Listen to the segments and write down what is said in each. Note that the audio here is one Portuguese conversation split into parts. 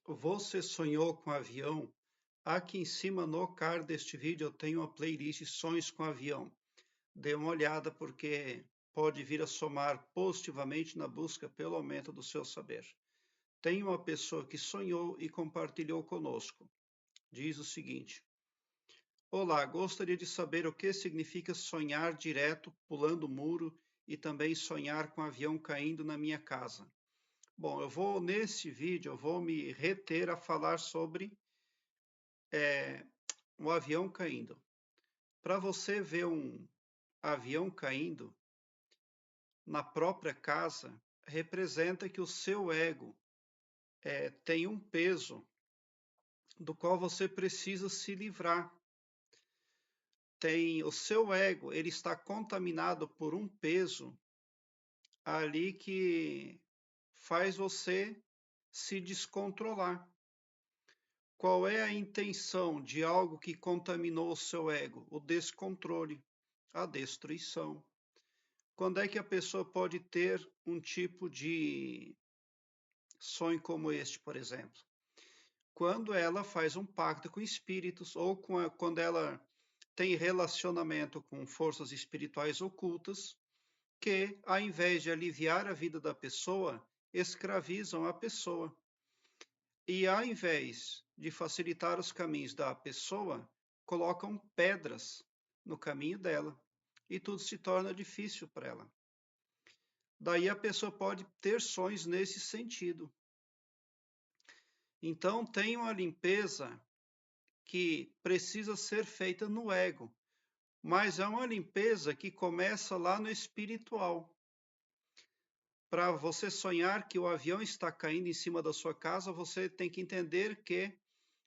Você sonhou com avião? Aqui em cima no card deste vídeo eu tenho uma playlist Sonhos com Avião. Dê uma olhada porque pode vir a somar positivamente na busca pelo aumento do seu saber. Tem uma pessoa que sonhou e compartilhou conosco. Diz o seguinte: Olá, gostaria de saber o que significa sonhar direto, pulando o muro e também sonhar com avião caindo na minha casa. Bom, nesse vídeo eu vou me reter a falar sobre um avião caindo. Para você ver um avião caindo na própria casa, representa que o seu ego tem um peso do qual você precisa se livrar. Tem o seu ego, ele está contaminado por um peso ali que faz você se descontrolar. Qual é a intenção de algo que contaminou o seu ego? O descontrole, a destruição. Quando é que a pessoa pode ter um tipo de sonho como este, por exemplo? Quando ela faz um pacto com espíritos ou quando ela tem relacionamento com forças espirituais ocultas que, ao invés de aliviar a vida da pessoa, escravizam a pessoa. E ao invés de facilitar os caminhos da pessoa, colocam pedras no caminho dela e tudo se torna difícil para ela. Daí a pessoa pode ter sonhos nesse sentido. Então, tem uma limpeza que precisa ser feita no ego, mas é uma limpeza que começa lá no espiritual. Para você sonhar que o avião está caindo em cima da sua casa, você tem que entender que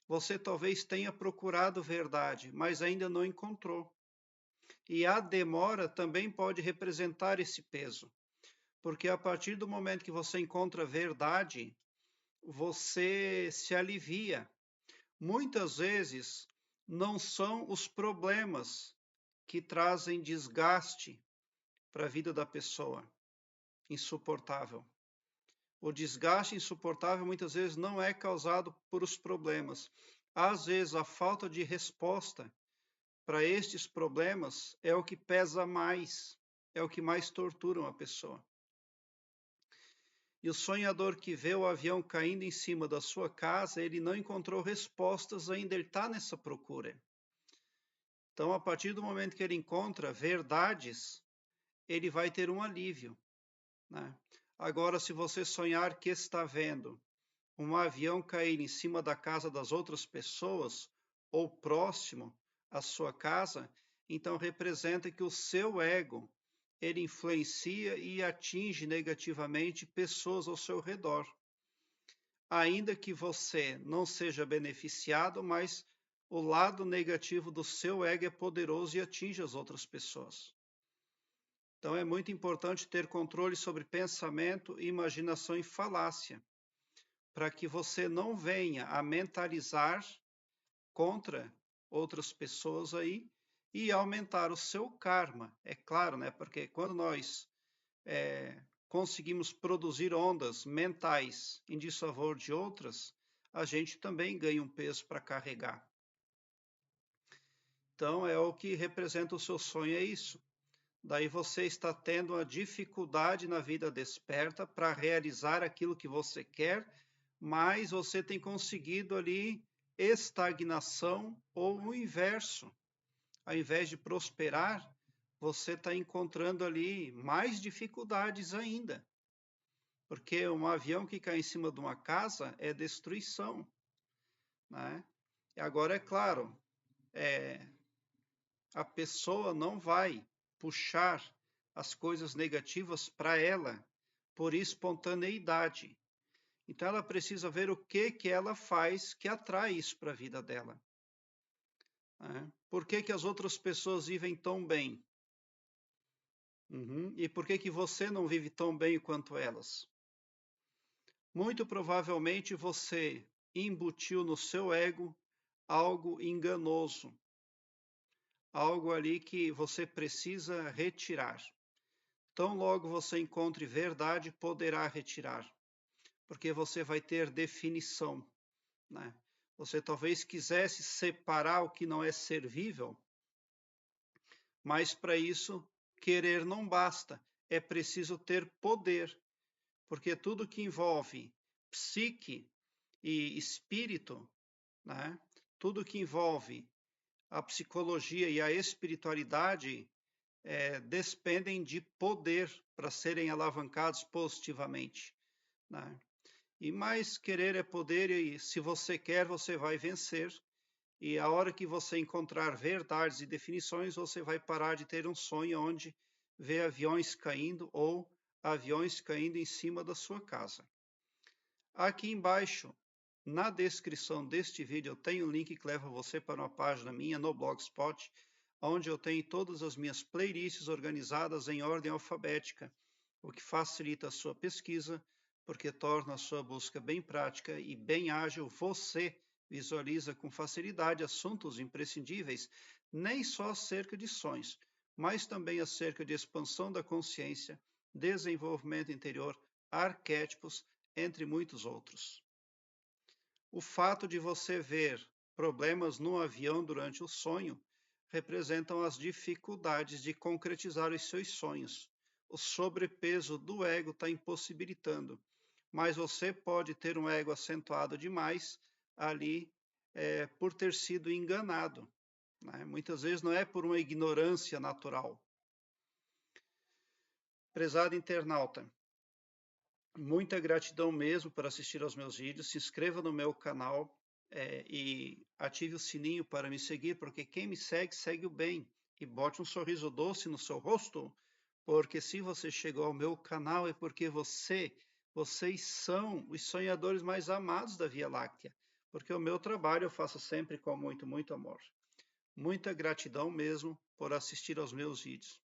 você talvez tenha procurado verdade, mas ainda não encontrou. E a demora também pode representar esse peso, porque a partir do momento que você encontra verdade, você se alivia. Muitas vezes não são os problemas que trazem desgaste para a vida da pessoa, insuportável. O desgaste insuportável muitas vezes não é causado por os problemas. Às vezes, a falta de resposta para estes problemas é o que pesa mais, é o que mais tortura uma pessoa. E o sonhador que vê o avião caindo em cima da sua casa, ele não encontrou respostas ainda, ele está nessa procura. Então, a partir do momento que ele encontra verdades, ele vai ter um alívio, né? Agora, se você sonhar que está vendo um avião cair em cima da casa das outras pessoas ou próximo à sua casa, então representa que o seu ego ele influencia e atinge negativamente pessoas ao seu redor. Ainda que você não seja beneficiado, mas o lado negativo do seu ego é poderoso e atinge as outras pessoas. Então é muito importante ter controle sobre pensamento, imaginação e falácia, para que você não venha a mentalizar contra outras pessoas aí e aumentar o seu karma. É claro, né? Porque quando nós conseguimos produzir ondas mentais em desfavor de outras, a gente também ganha um peso para carregar. Então, é o que representa o seu sonho, é isso. Daí você está tendo uma dificuldade na vida desperta para realizar aquilo que você quer, mas você tem conseguido ali estagnação ou o inverso. Ao invés de prosperar, você está encontrando ali mais dificuldades ainda. Porque um avião que cai em cima de uma casa é destruição, né? E agora, é claro, a pessoa não vai puxar as coisas negativas para ela por espontaneidade. Então ela precisa ver o que ela faz que atrai isso para a vida dela. Né? Por que as outras pessoas vivem tão bem? E por que você não vive tão bem quanto elas? Muito provavelmente você embutiu no seu ego algo enganoso, algo ali que você precisa retirar. Tão logo você encontre verdade, poderá retirar, porque você vai ter definição. né? Você talvez quisesse separar o que não é servível, mas para isso querer não basta, é preciso ter poder, porque tudo que envolve psique e espírito, né? Tudo que envolve a psicologia e a espiritualidade despendem de poder para serem alavancados positivamente, né? E mais querer é poder, e se você quer, você vai vencer. E a hora que você encontrar verdades e definições, você vai parar de ter um sonho onde vê aviões caindo ou aviões caindo em cima da sua casa. Aqui embaixo, na descrição deste vídeo, eu tenho um link que leva você para uma página minha no Blogspot, onde eu tenho todas as minhas playlists organizadas em ordem alfabética, o que facilita a sua pesquisa, porque torna a sua busca bem prática e bem ágil. Você visualiza com facilidade assuntos imprescindíveis, nem só acerca de sonhos, mas também acerca de expansão da consciência, desenvolvimento interior, arquétipos, entre muitos outros. O fato de você ver problemas no avião durante o sonho representam as dificuldades de concretizar os seus sonhos. O sobrepeso do ego está impossibilitando, mas você pode ter um ego acentuado demais ali por ter sido enganado, né? Muitas vezes não é por uma ignorância natural. Prezado internauta, muita gratidão mesmo por assistir aos meus vídeos. Se inscreva no meu canal e ative o sininho para me seguir, porque quem me segue, segue o bem. E bote um sorriso doce no seu rosto, porque se você chegou ao meu canal é porque vocês são os sonhadores mais amados da Via Láctea. Porque o meu trabalho eu faço sempre com muito, muito amor. Muita gratidão mesmo por assistir aos meus vídeos.